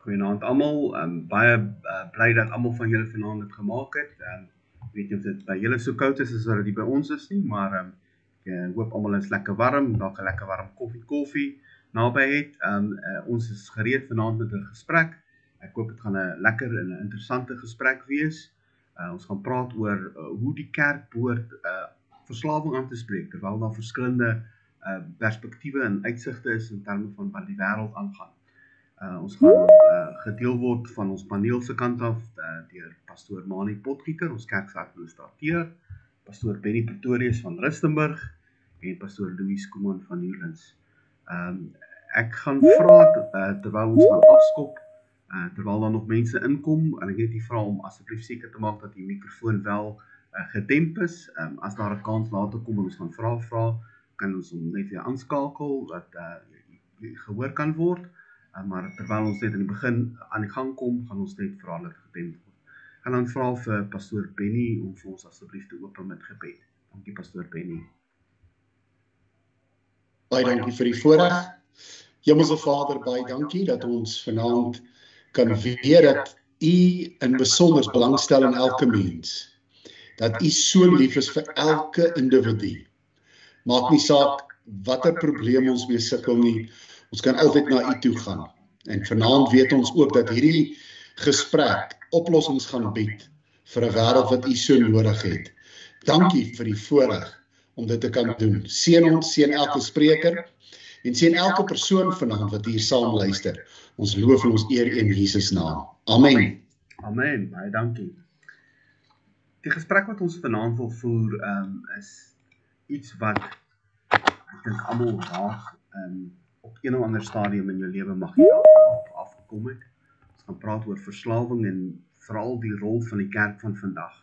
Goeienaand almal, baie bly dat almal van julle vanaand dit gemaak het. Ek weet nie of dit by julle so koud is as wat dit by ons is nie, maar ek hoop almal is lekker warm, dalk 'n lekker warm koffie naby het. Ons is gereed vanaand met 'n gesprek. Ek hoop dit gaan 'n lekker en 'n interessante gesprek wees. Ons gaan praat oor hoe die kerk behoort verslawing aan te spreek, terwyl daar verskillende perspektiewe en uitsigte is in terme van wat die wêreld aangaan. Ons gaan gedeel word van ons paneel se kant af deur pastoor Mani Potgieter, ons kerk se administrateur, pastoor Benny Pretorius van Rustenburg en pastoor Louis Koeman van Newlands. Ek gaan vra terwyl ons gaan afskop, terwyl daar nog mense inkom, en ek net die vra om asseblief seker te maak dat die mikrofoon wel gedemp is. As daar 'n kans later kom en ons gaan vra, kan ons hom net weer aanskakel dat gehoor kan word. Maar terwyl ons net in die begin aan die gang kom, gaan ons net vra dat gedemp word. En dan vra vir pastoor Benny om vir ons asseblief te open met gebed. Dankie pastoor Benny. Baie dankie vir die voorreg. Hemelse Vader, baie dankie dat ons vanaand kan weet dat U in besonder belangstel in elke mens. Dat U so lief is vir elke individu. Maak nie saak watter probleem ons mee sukkel nie, ons kan altyd na U toe gaan. En vanaand weet ons ook dat hierdie gesprek oplossings gaan bied vir 'n wêreld wat U so nodig het. Dankie vir die voorreg om dit te kan doen. Seën ons, seën elke spreker en seën elke persoon vanaand wat hier saam luister. Ons loof en ons eer in Jesus naam. Amen. Amen, baie dankie. Die gesprek wat ons vanaand wil voer is iets wat ek dink almal raak op een of ander stadium in jou lewe mag jy daarop afgekom het. Ons gaan praat oor verslawing en veral die rol van die kerk van vandag.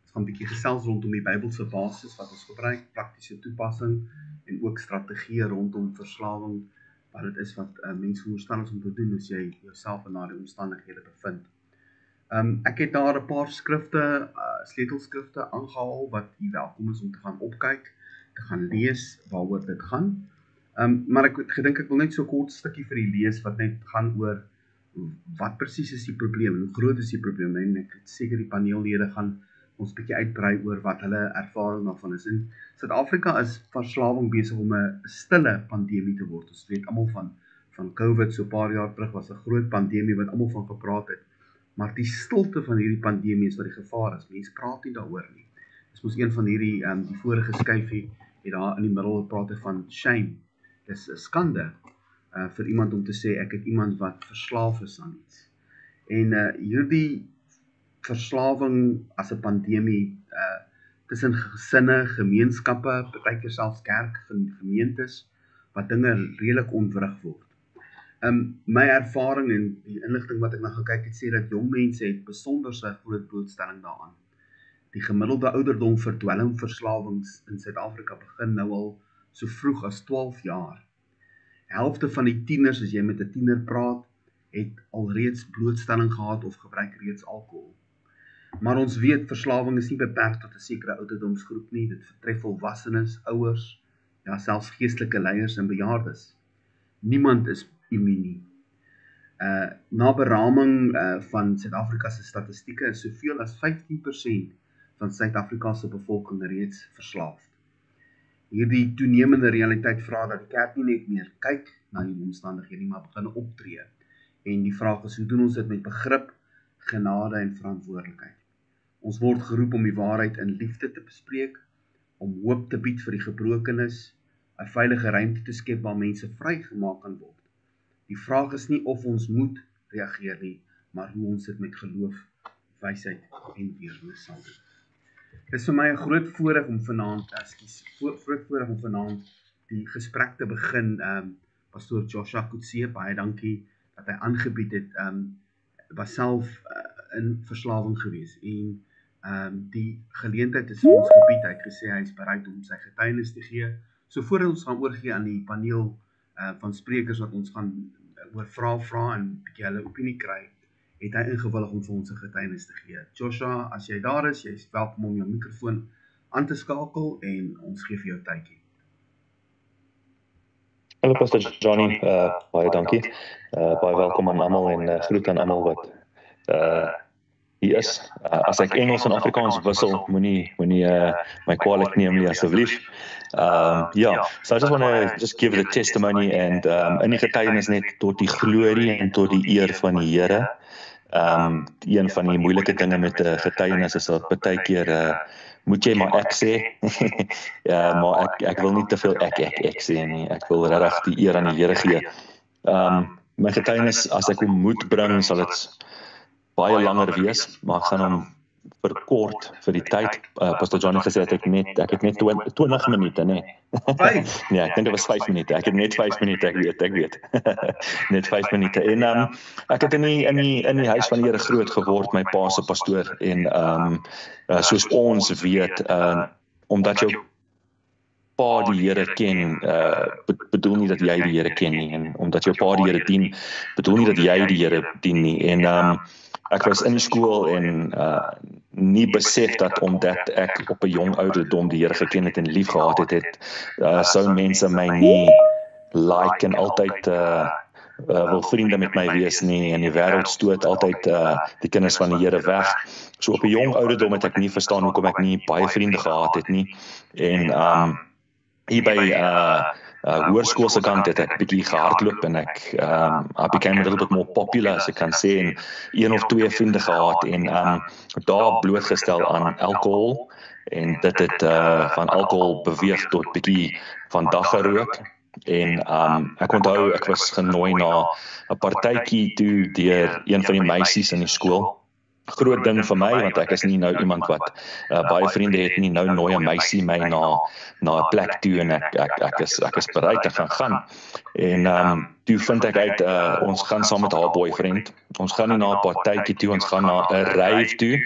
Ons gaan 'n bietjie gesels rondom die Bybelse basis wat ons gebruik, praktiese toepassing en ook strategieë rondom verslawing, wat dit is wat mense veronderstel is om te doen as jy jouself in daardie omstandighede bevind. Ek het daar 'n paar skrifte, sleutelskrifte aangehaal wat jy welkom is om te gaan opkyk, te gaan lees waaroor dit gaan. Maar ek het gedink ek wil net so 'n kort stukkie vir die lees wat net gaan oor wat presies is die probleem en hoe groot is die probleem, en ek het seker die paneellede gaan ons bietjie uitbrei oor wat hulle ervaring daarvan is. In Suid-Afrika is verslawing besig om 'n stille pandemie te word. Ons weet almal van COVID, so 'n paar jaar terug was 'n groot pandemie wat almal van gepraat het. Maar die stilte van hierdie pandemie is wat die gevaar is. Mense praat nie daaroor nie. Dis mos een van hierdie die vorige skyfie het daar in die middel gepraat van shame. Dis 'n skande vir iemand om te sê ek het iemand wat verslaaf is aan iets. En hierdie verslawing as 'n pandemie tussen gesinne, gemeenskappe, partykeer selfs kerk, gemeentes, wat dinge redelik ontwrig word. My ervaring en die inligting wat ek na gekyk het, sê dat jong mense het besonderse groot blootstelling daaraan. Die gemiddelde ouderdom vir dwelmverslawings in Suid-Afrika begin nou al so vroeg as 12 jaar. Helfte van die tieners, as jy met 'n tiener praat, het alreeds blootstelling gehad of gebruik reeds alkohol. Maar ons weet verslawing is nie beperk tot 'n sekere ouderdomsgroep nie. Dit betref volwassenes, ouers, ja selfs geestelike leiers en bejaardes. Niemand is immuun nie. Na beraming van Suid-Afrika se statistieke is soveel as 15% van Suid-Afrika se bevolking reeds verslaafd. Hierdie toenemende realiteit vra dat die kerk nie net meer kyk na die omstandighede nie, maar begin optree. En die vraag is, hoe doen ons dit met begrip, genade en verantwoordelikheid? Ons word geroep om die waarheid in liefde te bespreek, om hoop te bied vir die gebrokenes, 'n veilige ruimte te skep waar mense vrygemaak kan word. Die vraag is nie of ons moet reageer nie, maar hoe ons dit met geloof, wysheid en deernis sal doen. Dit is vir my 'n groot voorreg om vanaand die gesprek te begin. Pastoor Joshua Kutse, baie dankie dat hy aangebied het, was self in verslawing gewees en die geleentheid is vir ons gebied. Hy het gesê hy is bereid om sy getuienis te gee. So voordat ons gaan oorgee aan die paneel van sprekers wat ons gaan oor vra en bietjie hulle opinie kry, het hy ingewillig om vir ons 'n getuienis te gee. Joshua, as jy daar is, jy is welkom om jou mikrofoon aan te skakel en ons gee vir jou tydjie. Hallo Pastor Johnny, baie dankie. Baie welkom aan almal en groet aan almal wat hier is. As ek Engels en Afrikaans wissel, moenie my kwaadlik neem nie asseblief. So I just want to just give the testimony and in die getuienis net tot die glorie en tot die eer van die Here. Een van die moeilike dinge met 'n getuienis is dat baie keer moet jy maar ek sê. Maar ek wil nie te veel ek sê nie. Ek wil regtig die eer aan die Here gee. My getuienis, as ek hom moet bring, sal dit baie langer wees, maar ek gaan hom verkort vir die tyd. Pastor Johnny gesê dat ek het net 20 minute, nee. 5. Nee, ek dink dit was 5 minute. Ek het net 5 minute, ek weet. Net 5 minute. En ek het in die huis van die Here groot geword, my pa se pastoor en soos ons weet, omdat jou pa die Here ken, bedoel nie dat jy die Here ken nie, en omdat jou pa die Here dien, bedoel nie dat jy die Here dien nie. En ek was in die skool en nie besef dat omdat ek op 'n jong ouderdom die Here geken het en lief gehad het, sou mense my nie like en altyd wil vriende met my wees nie, en die wêreld stoot altyd die kinders van die Here weg. So op 'n jong ouderdom het ek nie verstaan hoekom ek nie baie vriende gehad het nie. En hier by hoërskoolse kant het ek bietjie gehardloop en I became a little bit more popular, as ek kan sê, en 1 of 2 vriende gehad en daar blootgestel aan alkohol, en dit het van alkohol beweeg tot bietjie van daggerook. En ek onthou ek was genooi na 'n partytjie toe deur een van die meisies in die skool. Groot ding vir my, want ek is nie nou iemand wat baie vriende het nie. Nou nooi 'n meisie my na 'n plek toe en ek is bereid te gaan. En toe vind ek uit ons gaan saam met haar boyfriend. Ons gaan nie na 'n partytjie toe, ons gaan na 'n rave toe.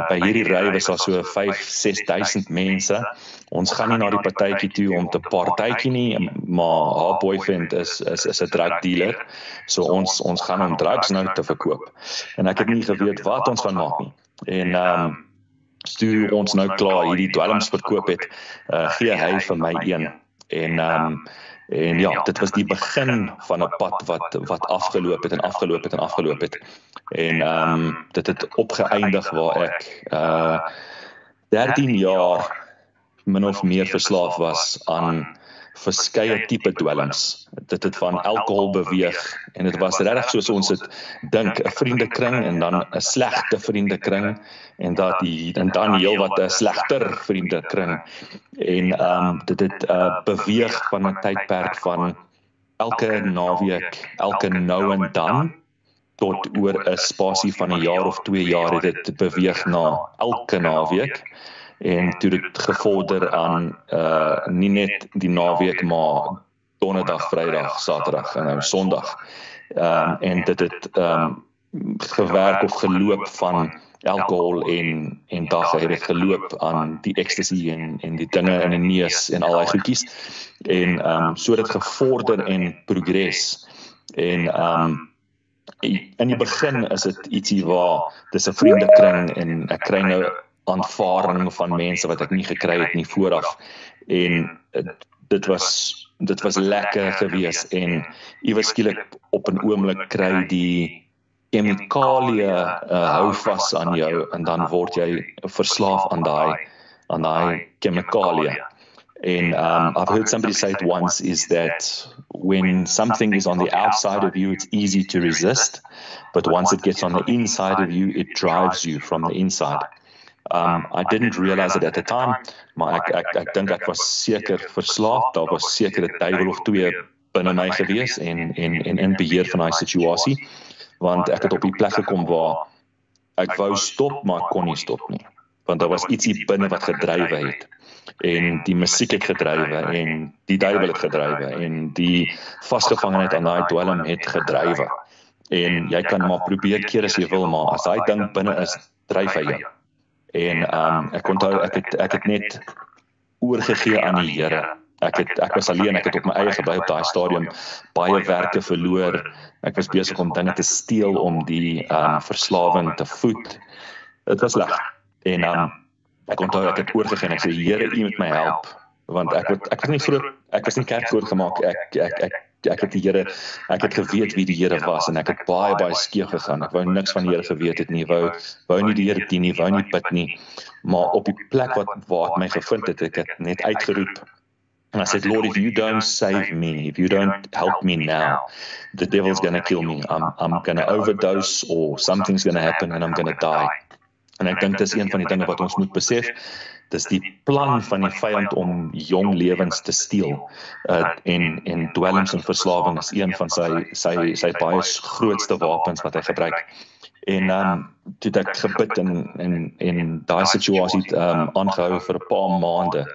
By hierdie rave is daar so 5-6 000 mense. Ons gaan nie na die partytjie toe om te partytjie nie, maar haar boyfriend is 'n drug dealer. So ons gaan om drugs nou te verkoop. En ek het nie geweet wat ons gaan maak nie. En toe ons nou klaar hierdie dwelms verkoop het, gee hy vir my een. En ja, dit was die begin van 'n pad wat afgeloop het. En dit het opgeëindig waar ek 13 jaar min of meer verslaaf was aan verskeie tipe dwelms. Dit het van alkohol beweeg en dit was regtig soos ons dit dink, 'n vriendekring en dan 'n slegte vriendekring en dan heel wat 'n slegter vriendekring. En dit het beweeg van 'n tydperk van elke naweek, elke nou en dan, tot oor 'n spasie van 'n jaar of 2 jaar het dit beweeg na elke naweek. En toe dit gevorder aan nie net die naweek, maar donderdag, Vrydag, Saterdag en nou Sondag. En dit het gewerk of geloop van alkohol en dag het dit geloop aan die ecstasy en die dinge in die neus en al daai goedjies. En so het dit gevorder en progress. En in die begin is dit ietsie waar dis 'n vriendekring en ek kry nou aanvaring van mense wat ek nie gekry het nie vooraf. En dit was lekker gewees en iewers skielik op 'n oomblik kry die chemikalie hou vas aan jou en dan word jy verslaaf aan daai chemikalie. And I've heard somebody say it once, is that when something is on the outside of you, it's easy to resist, but once it gets on the inside of you, it drives you from the inside. I didn't realize it at the time, maar ek dink ek was seker verslaaf. Daar was seker 'n duiwel of 2 binne my gewees en in beheer van daai situasie, want ek het op die plek gekom waar ek wou stop, maar ek kon nie stop nie, want daar was ietsie binne wat gedrywe het. En die musiek het gedrywe en die duiwel het gedrywe en die vasgevangenheid aan daai dwelm het gedrywe. En jy kan maar probeer keer as jy wil, maar as daai ding binne is, dryf hy jou. En ek onthou ek het net oorgegee aan die Here. Ek was alleen, ek het op my eie gebly op daai stadium, baie werke verloor. Ek was besig om dinge te steel om die verslawing te voed. Dit was sleg. En ek onthou ek het oorgegee en ek sê Here, U moet my help, want ek was nie ek was nie kerk voorgemaak, ek het die Here, ek het geweet wie die Here was en ek het baie skeef gegaan. Ek wou niks van die Here geweet het nie, wou nie die Here dien nie, wou nie bid nie, maar op die plek waar ek my gevind het, ek het net uitgeroep. And I said, Lord, if you don't save me, if you don't help me now, the devil's going to kill me. I'm going to overdose or something's going to happen and I'm going to die. En ek dink dis een van die dinge wat ons moet besef. Dis die plan van die vyand om jong lewens te steel. En dwelms en verslawing is een van sy baie grootste wapens wat hy gebruik. En toe het ek gebid en daai situasie aangehou vir 'n paar maande.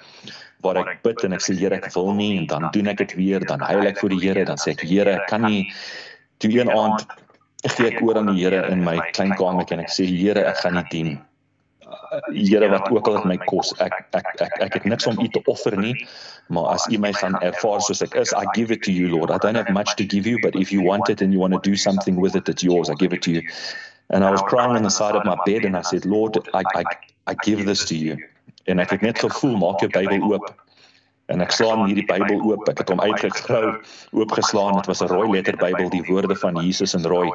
Waar ek bid en ek sê, Here, ek wil nie, en dan doen ek dit weer, dan huil ek voor die Here, dan sê ek, Here, ek kan nie, toe een aand, gee ek oor aan die Here in my klein kamertjie, en ek sê, Here, ek gaan nie dien, Here, wat ook al het my kos, ek het niks om u te offer nie, maar as u my gaan ervaar soos ek is, I give it to you, Lord, I don't have much to give you, but if you want it and you want to do something with it, it's yours, I give it to you, and I was crying on the side of my bed, and I said, Lord, I give this to you, en ek het net gevoel, maak jou Bybel oop, en ek slaan hierdie Bybel oop, ek het hom oopgeslaan, het was 'n rooi letter Bybel, die woorde van Jesus in rooi,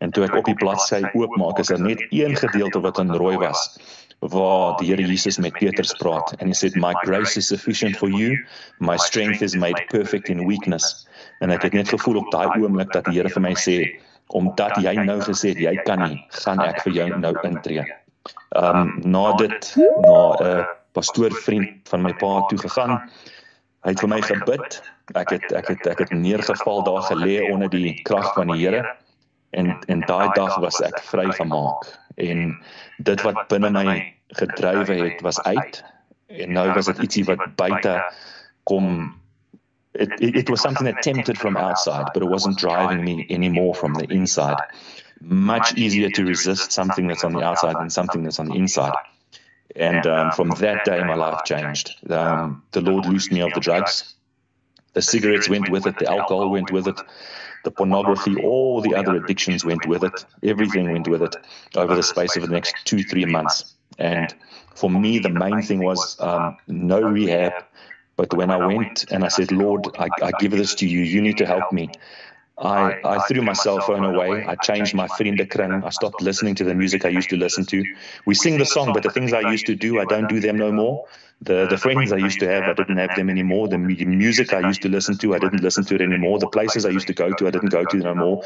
en toe ek op die bladsy oopmaak, is net een gedeelte wat in rooi was, waar die Here Jesus met Petrus praat, en hy sê, my grace is sufficient for you, my strength is made perfect in weakness, en ek het net gevoel op daai oomblik, dat die Here vir my sê, omdat jy nou gesê het, jy kan nie, gaan ek vir jou nou intree. Na dit, na 'n pastoorvriend van my pa toe gegaan, hy het vir my gebid, ek het neergeval daar gelê onder die krag van die Here, en daai dag was ek vry gemaak, en dit wat binne my gedrywe het, was uit, en nou was dit ietsie wat buite kom, it was something that tempted from outside, but it wasn't driving me anymore from the inside. Much easier to resist something that's on the outside than something that's on the inside. And from that day, my life changed. The Lord loosed me of the drugs. The cigarettes went with it. The alcohol went with it. The pornography, all the other addictions went with it. Everything went with it over the space of the next 2-3 months. And for me, the main thing was no rehab. But when I went and I said, Lord, I give this to you. You need to help me. I threw my cell phone away. I changed my vriendekring. I stopped listening to the music I used to listen to. We sing the song, but the things I used to do, I don't do them no more. The friends I used to have, I didn't have them anymore. The music I used to listen to, I didn't listen to it anymore. The places I used to go to, I didn't go to no more.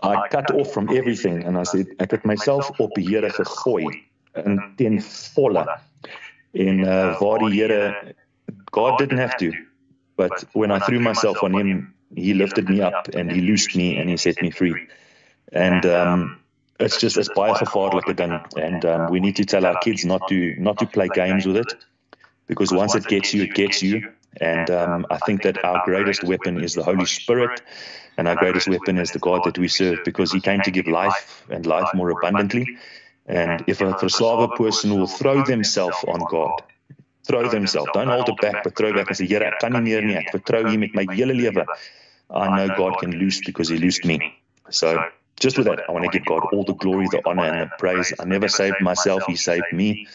I cut off from everything. And I said, ek het myself op die Here gegooi, in ten volle. En waar die Here, God didn't have to, but when I threw myself on him, he lifted me up and he loosed me and he set me free. And it's baie gevaarlike ding. And we need to tell our kids not to play games with it, because once it gets you, it gets you. And I think that our greatest weapon is the Holy Spirit, and our greatest weapon is the God that we serve, because he came to give life and life more abundantly. And if a verslawe person will throw themselves on God, throw themselves, don't hold it back, but throw back and say, Here, ek kan nie meer nie, ek vertrou U met my hele lewe. I know God can loose because he loosed me. So just with that, I want to give God all the glory, the honor, and the praise. I never saved myself, he saved me.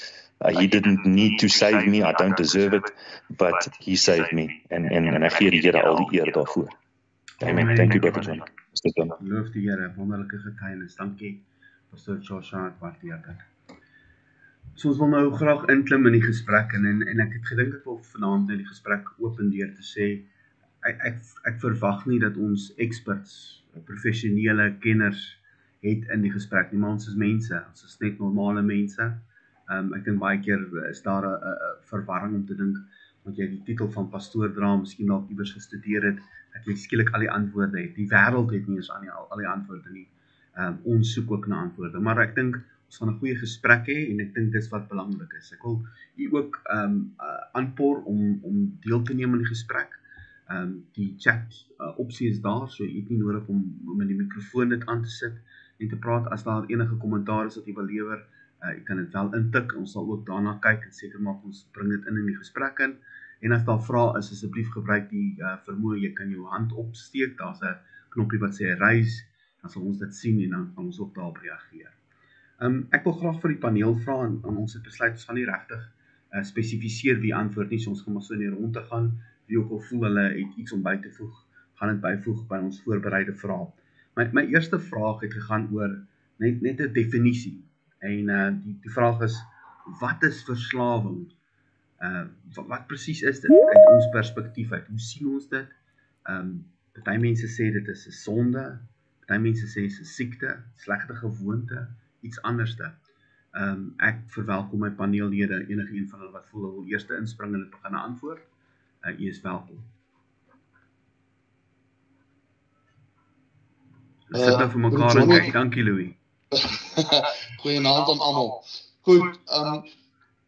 He didn't need to save me, I don't deserve it, but he saved me. En ek gee die Here al die eer daarvoor. Amen. Thank you, Brother John. Loof die Here, wonderlike getuienis. Dankie, Pastor Joshua, ek waardeer dit. So ons wil nou graag inklim in die gesprek, en ek het gedink ek wil vanaand in die gesprek opendeer te sê, ek verwag nie dat ons experts, professionele kenners het in die gesprek nie, maar ons is mense, ons is net normale mense. Ek dink baie keer is daar 'n verwarring om te dink, want jy die titel van pastoor dra, miskien dalk iewers gestudeer het, dat jy skielik al die antwoorde het. Die wêreld het nie eens al die antwoorde nie. Ons soek ook na antwoorde, maar ek dink ons gaan 'n goeie gesprek hê, en ek dink dis wat belangrik is. Ek wil u ook aanpoor om deel te neem in die gesprek. Die chat opsie is daar, so jy het nie nodig om in die mikrofoon dit aan te sit en te praat. As daar enige kommentaar is wat jy wil lewer, jy kan dit wel intik, ons sal ook daarna kyk en seker maak ons bring dit in die gesprek in. En as daar vrae is, asseblief gebruik die vermoë, jy kan jou hand opsteek, daar's 'n knoppie wat sê raise, dan sal ons dit sien en dan kan ons ook daarop reageer. Ek wil graag vir die paneel vra, en ons het besluit, ons gaan nie regtig spesifiseer wie antwoord nie, so ons gaan maar so in die ronde gaan, wie ook al voel hulle het iets om by te voeg, gaan dit byvoeg by ons voorbereide vrae. My eerste vraag het gegaan oor net 'n definisie. En die vraag is, wat is verslawing? Wat presies is dit uit ons perspektief uit? Hoe sien ons dit? Party mense sê dit is 'n sonde, party mense sê dit is 'n siekte, slegte gewoonte, iets anderste. Ek verwelkom my paneellede, enige een van hulle wat voel hulle wil eerste inspring en dit begin antwoord. U is welkom. Ons sit nou vir mekaar en kyk, dankie Louis. Goeienaand aan almal. Goed,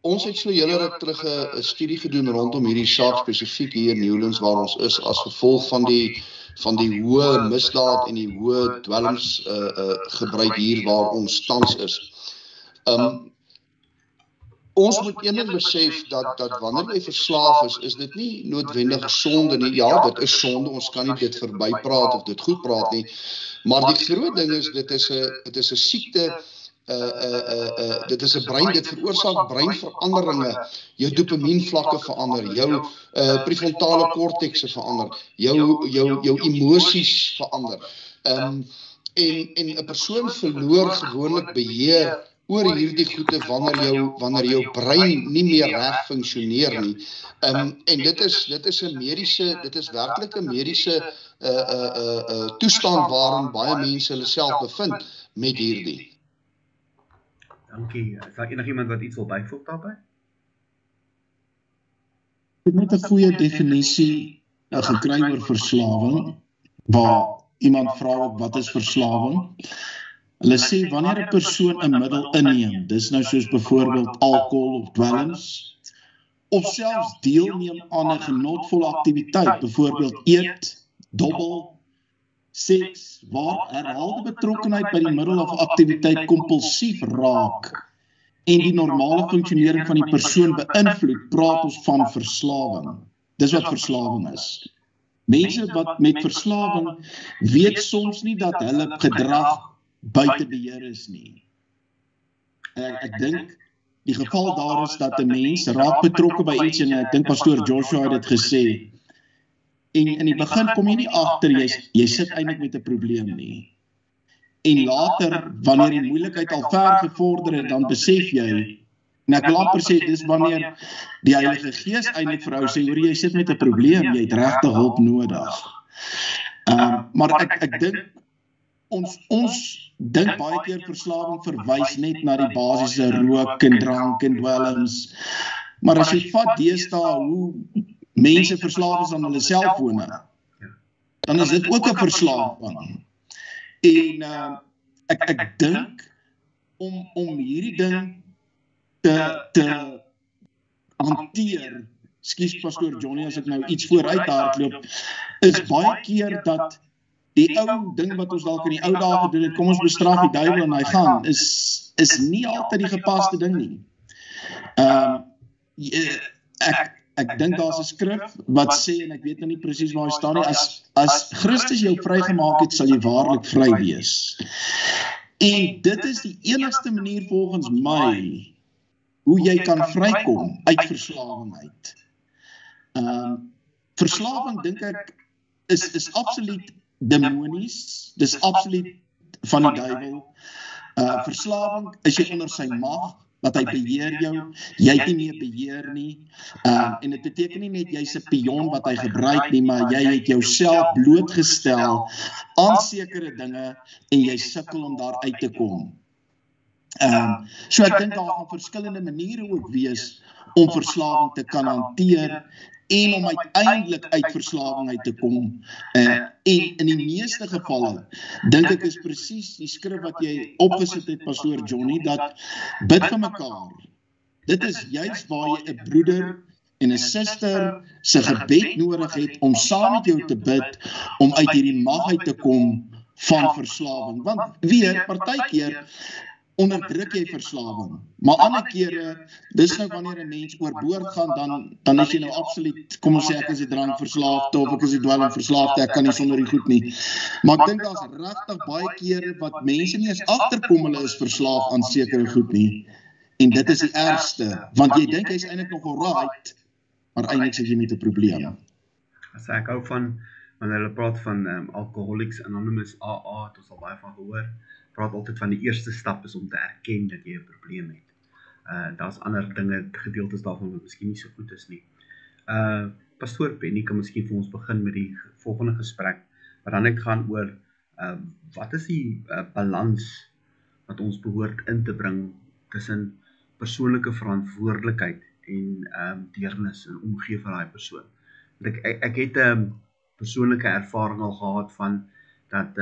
ons het so hele ruk terug 'n studie gedoen rondom hierdie saak spesifiek hier in Newlands waar ons is as gevolg van die hoë misdaad en die hoë dwelms gebruik hier waar ons tans is. Ons moet een ding besef dat wanneer jy verslaaf is dit nie noodwendig sonde nie. Ja, dit is sonde, ons kan nie dit verbypraat of dit goed praat nie. Maar die groot ding is dit is 'n siekte, dit is 'n brein, dit veroorsaak breinveranderinge. Jou dopamienvlakke verander, jou prefrontale kortekse verander, jou emosies verander. En 'n persoon verloor gewoonlik beheer oor hierdie goede wanneer jou brein nie meer reg funksioneer nie. En dit is werklik 'n mediese toestand waarin baie mense hulle self bevind met hierdie. Dankie. Is daar enigiemand wat iets wil byvoeg daarbey? Ek het net 'n goeie definisie gekry oor verslawing, waar iemand vra ook wat is verslawing. Hulle sê wanneer 'n persoon 'n middel inneem, dis nou soos byvoorbeeld alkohol of dwelms, of selfs deelneem aan 'n genotvolle aktiwiteit, byvoorbeeld eet, dobbel, seks, waar herhaalde betrokkenheid by die middel of aktiwiteit kompulsief raak en die normale funksionering van die persoon beïnvloed, praat ons van verslawing. Dis wat verslawing is. Mense wat met verslawing weet soms nie dat hulle gedrag buite beheer is nie. Ek dink die geval daar is dat 'n mens raak betrokke by iets en ek dink pastoor Joshua het dit gesê. En in die begin kom jy nie agter jy sit eintlik met 'n probleem nie. En later wanneer die moeilikheid al ver gevorder het, dan besef jy, en ek wil amper sê dis wanneer die Heilige Gees eintlik vir jou sê, hoor jy sit met 'n probleem, jy het regte hulp nodig. Maar ek dink ons dink baie keer verslawing verwys net na die basiese rook en drank en dwelms. Maar as jy vat deesdae hoe mense verslaaf is aan hulle selfone, dan is dit ook 'n verslawing. En ek dink om hierdie ding te hanteer, skus pastoor Johnny as ek nou iets vooruit hardloop, is baie keer dat die ou ding wat ons dalk in die ou dae gedoen het, kom ons bestraf die duiwel en hy gaan, is nie altyd die gepaste ding nie. Ek dink daar's 'n skrif wat sê, en ek weet nou nie presies waar hy staan nie, as Christus jou vrygemaak het, sal jy waarlik vry wees. En dit is die enigste manier volgens my hoe jy kan vrykom uit verslawing uit. Verslawing dink ek is absoluut demonies, dis absoluut van die duiwel. Verslawing is jy onder sy mag, dat hy beheer jou, jy het nie meer beheer nie, en dit beteken nie net jy's 'n pion wat hy gebruik nie, maar jy het jouself blootgestel aan sekere dinge en jy sukkel om daar uit te kom. So ek dink daar gaan verskillende maniere ook wees om verslawing te kan hanteer en om uiteindelik uit verslawing uit te kom. En in die meeste gevalle, dink ek is presies die skrif wat jy opgesit het, pastoor Johnny, dat bid vir mekaar. Dit is juist waar jy 'n broeder en 'n suster se gebed nodig het om saam met jou te bid, om uit hierdie mag uit te kom van verslawing. Want weer, partykeer onderdruk jy verslawing. Maar ander kere, dis nou wanneer 'n mens oorboord gaan, dan is jy nou absoluut, kom ons sê ek is 'n drankverslaafde of ek is 'n dwelmverslaafde, ek kan nie sonder die goed nie. Maar ek dink daar's regtig baie kere wat mense nie eens agterkom hulle is verslaaf aan sekere goed nie. En dit is die ergste, want jy dink jy's eintlik nog alright, maar eintlik sit jy met 'n probleem. As ek hou van, wanneer hulle praat van Alcoholics Anonymous, AA, het ons al baie van gehoor, praat altyd van die eerste stap is om te erken dat jy 'n probleem het. Daar's ander dinge, gedeeltes daarvan wat miskien nie so goed is nie. Pastoor Penny kan miskien vir ons begin met die volgende gesprek, wat dan net gaan oor, wat is die balans wat ons behoort in te bring tussen persoonlike verantwoordelikheid en deernis en omgee vir daai persoon. Ek het 'n persoonlike ervaring al gehad van dat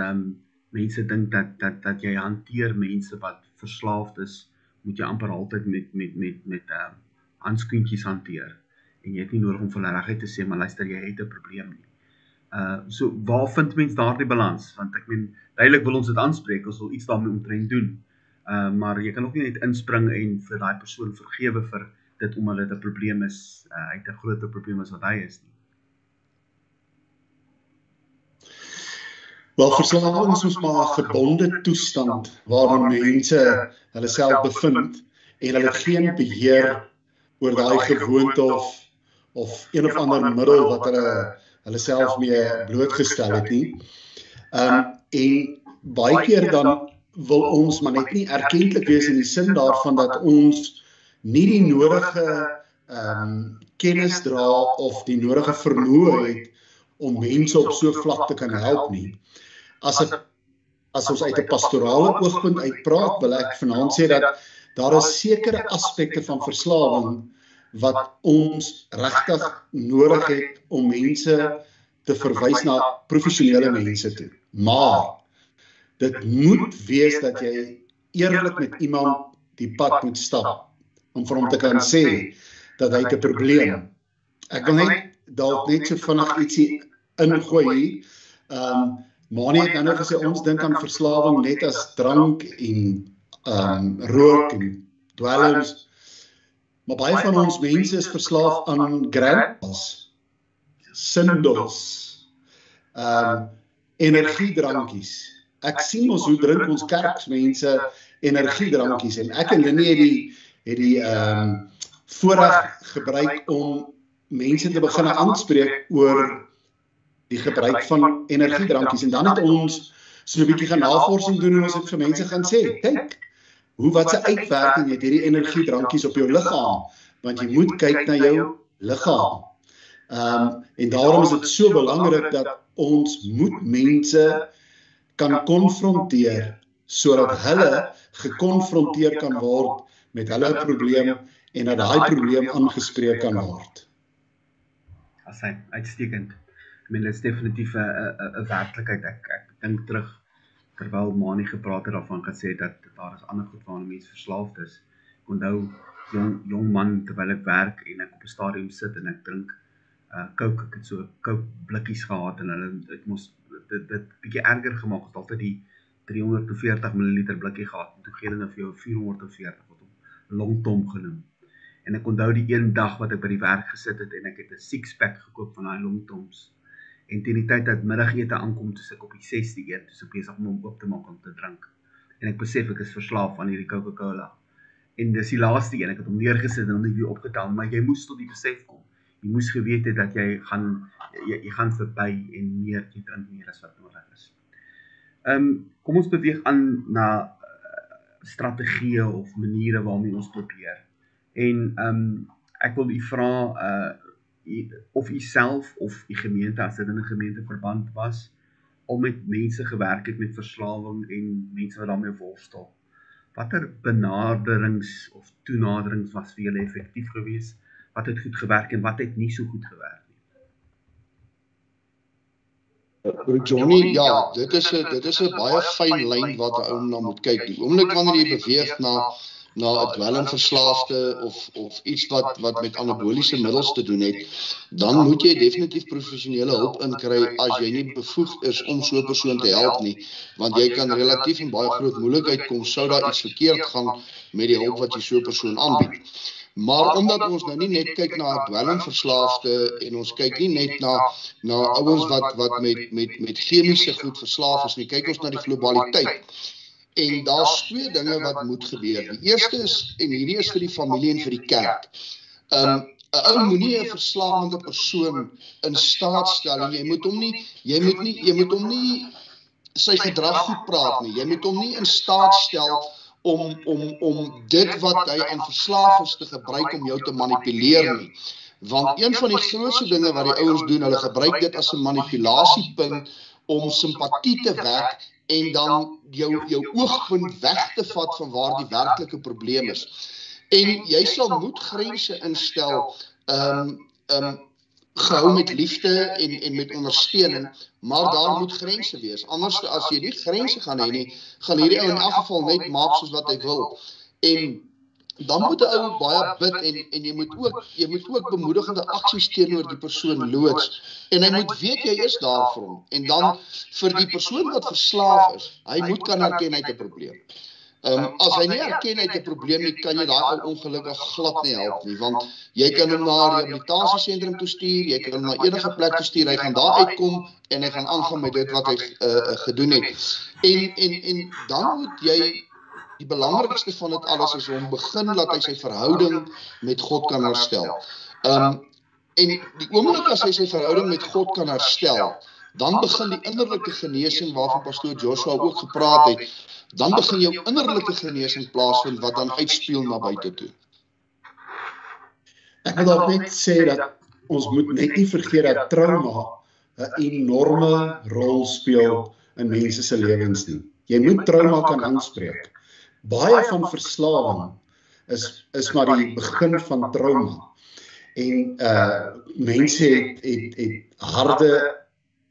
mense dink dat jy hanteer mense wat verslaafd is, moet jy amper altyd met handskoentjies hanteer. En jy het nie nodig om vir hulle reguit te sê, maar luister, jy het 'n probleem nie. So waar vind mens daardie balans? Want ek meen, duidelik wil ons dit aanspreek, ons wil iets daarmee omtrent doen. Maar jy kan ook nie net inspring en vir daai persoon vergewe vir dit omdat dit 'n probleem is, hy het 'n groter probleem as wat hy is nie. Wel, verslawing is soms maar 'n gebonde toestand waarin mense hulle self bevind en hulle geen beheer oor daai gewoonte of een of ander middel wat hulle self mee blootgestel het nie. En baie keer dan wil ons maar net nie erkentlik wees in die sin daarvan dat ons nie die nodige kennis dra of die nodige vermoë het om mense op so 'n vlak te kan help nie. As ons uit 'n pastorale oogpunt uitpraat, wil ek vanaand sê dat daar is sekere aspekte van verslawing wat ons regtig nodig het om mense te verwys na professionele mense toe. Maar dit moet wees dat jy eerlik met iemand die pad moet stap om vir hom te kan sê dat hy 'n probleem. Ek wil dalk net so vinnig ietsie ingooi hier. Manie het nou gesê ons dink aan verslawing net as drank en rook en dwelms. Maar baie van ons mense is verslaaf aan grappas, sindels, energiedrankies. Ek sien ons hoe drink ons kerksmense energiedrankies en ek en Lenie het die voorreg gebruik om mense te begin aanspreek oor die gebruik van energiedrankies en dan het ons so 'n bietjie gaan navorsing doen en ons het vir mense gaan sê, kyk, wat 'n uitwerking het hierdie energiedrankies op jou liggaam, want jy moet kyk na jou liggaam. En daarom is dit so belangrik dat ons moet mense kan konfronteer sodat hulle gekonfronteer kan word met hulle probleem en dat daai probleem aangespreek kan word. Uitstekend. Ek meen, dit is definitief 'n werklikheid. Ek dink terug, terwyl Manie gepraat het daarvan gesê dat daar is ander goed waaraan mense verslaafd is. Ek onthou, jong man, terwyl ek werk en ek op 'n stadium sit en ek drink Coke, ek het so Coke blikkies gehad en hulle het mos dit bietjie erger gemaak, het altyd die 340 ml blikkie gehad, en toe gee hulle vir jou 440 wat hom longtom genoem. En ek onthou die een dag wat ek by die werk gesit het en ek het 'n 6-pack gekoop van daai longtoms. En teen die tyd dat middagete aankom, toe ek op die 6de eet, toe ek besig om hom oop te maak om te drink. En ek besef ek is verslaaf aan hierdie Coca-Cola. En dis die laaste een, ek het hom neergesit en hom nie weer opgetel, maar jy moes tot die besef kom. Jy moes geweet het dat jy gaan verby en jy drink meer as wat nodig is. Kom ons beweeg aan na strategieë of maniere waarmee ons probeer. En ek wil u vra of u self of u gemeente, as dit in 'n gemeenteverband was, al met mense gewerk het met verslawing en mense wat daarmee worstel. Watter benaderings of toenaderings was vir julle effektief geweest? Wat het goed gewerk en wat het nie so goed gewerk nie? Johnny, ja, dit is 'n baie fyn lyn wat 'n ou na moet kyk. Die oomblik wanneer jy beweeg na 'n dwelmverslaafde of iets wat met anaboliese middels te doen het, dan moet jy definitief professionele hulp inkry as jy nie bevoegd is om so 'n persoon te help nie, want jy kan relatief in baie groot moeilikheid kom sou daar iets verkeerd gaan met die hulp wat jy so 'n persoon aanbied. Maar omdat ons nou nie net kyk na dwelmverslaafde en ons kyk nie net na ouens wat met chemiese goed verslaaf is nie, kyk ons na die globaliteit. En daar's twee dinge wat moet gebeur. Die eerste is, en hierdie is vir die familie en vir die kerk. 'n ou moenie 'n verslawende persoon in staat stel en jy moet hom nie sy gedrag goed praat nie. Jy moet hom nie in staat stel om dit wat hy aan verslaaf is te gebruik om jou te manipuleer nie. Want een van die grootste dinge wat die ouens doen, hulle gebruik dit as 'n manipulasiepunt om simpatie te wek en dan jou oogpunt weg te vat van waar die werklike probleem is. En jy sal moet grense instel, gehou met liefde en met ondersteuning, maar daar moet grense wees. Anders as jy nie grense gaan hê nie, gaan hierdie ou in elk geval net maak soos wat hy wil. En dan moet 'n ou baie bid en jy moet ook bemoedigende aksies teenoor die persoon loods. En hy moet weet jy is daar vir hom. En dan vir die persoon wat verslaaf is, hy moet kan erken hy het 'n probleem. As hy nie erken hy het 'n probleem nie, kan jy daai ou ongelukkig glad nie help nie, want jy kan hom na 'n rehabilitasiesentrum toe stuur, jy kan hom na enige plek toe stuur, hy gaan daar uitkom en hy gaan aangaan met dit wat hy gedoen het. En dan moet jy, die belangrikste van dit alles is om begin dat hy sy verhouding met God kan herstel. En die oomblik as hy sy verhouding met God kan herstel, dan begin die innerlike genesing waarvan pastoor Joshua ook gepraat het, dan begin jou innerlike genesing plaasvind wat dan uitspeel na buite toe. Ek wil ook net sê dat ons moet net nie vergeet dat trauma 'n enorme rol speel in mense se lewens nie. Jy moet trauma kan aanspreek. Baie van verslawing is maar die begin van trauma. En mense het harde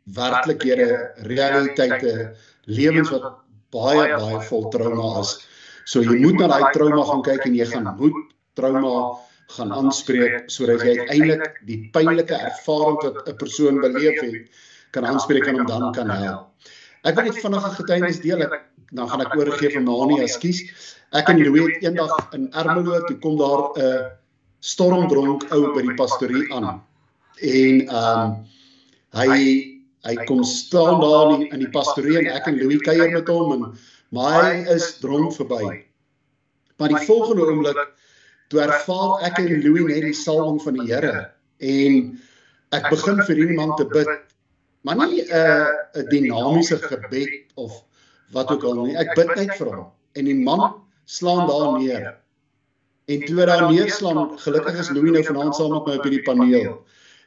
werklikhede, realiteite, lewens wat baie vol trauma is. So jy moet na daai trauma gaan kyk en jy moet trauma gaan aanspreek sodat jy uiteindelik die pynlike ervaring wat 'n persoon beleef het kan aanspreek en hom dan kan help. Ek wil net vinnig 'n getuienis deel. Dan gaan ek oorgee vir Mani as kies. Ek en Louis het eendag in Ermelo, toe kom daar 'n stormdronk ou by die pastorie aan. En hy kom staan daar in die pastorie en ek en Louis kuier met hom, maar hy is dronk verby. Maar die volgende oomblik, toe ervaar ek en Louis net die salwing van die Here en ek begin vir hierdie man te bid, maar nie 'n dinamiese gebed of wat ook al nie, ek bid net vir hom, en die man slaan daar neer, en toe hy daar neerslaan, gelukkig is Louis nou vanaand saam met my op hierdie paneel,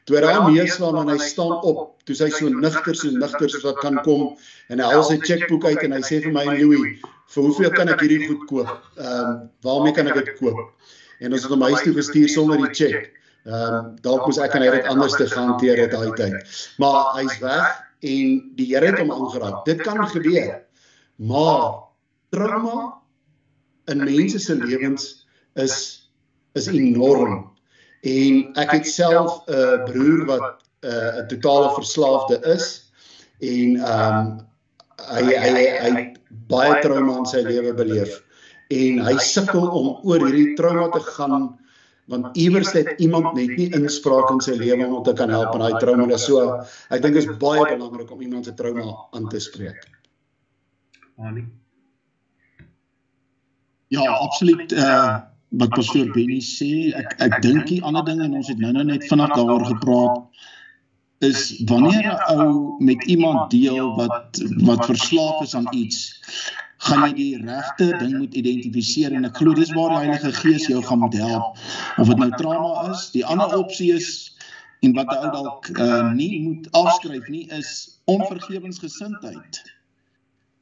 toe hy daar neerslaan en hy staan op, toe hy so nigter soos wat kan kom, en hy haal sy checkboek uit en hy sê vir my en Louis, vir hoeveel kan ek hierdie goed koop, waarmee kan ek dit koop, en ons het hom huis toe gestuur sonder die check, dalk moes ek en hy dit anders te gehanteer het daai tyd, maar hy's weg, en die Here het hom aangeraak, dit kan gebeur, maar trauma in mense se lewens is enorm. En ek het self 'n broer wat 'n totale verslaafde is en hy baie trauma in sy lewe beleef en hy sukkel om oor hierdie trauma te gaan, want iewers het iemand net nie inspraak in sy lewe om te kan help in daai trauma. So ek dink dit is baie belangrik om iemand se trauma aan te spreek. Mani? Ja, absoluut. Wat pastoor Benny sê, ek dink die ander ding, en ons het nou net vinnig daaroor gepraat, is wanneer 'n ou met iemand deel wat verslaaf is aan iets, gaan jy die regte ding moet identifiseer, en ek glo dis waar die Heilige Gees jou gaan moet help, of dit nou trauma is. Die ander opsie is, en wat 'n ou dalk nie moet afskryf nie, is onvergewensgesindheid.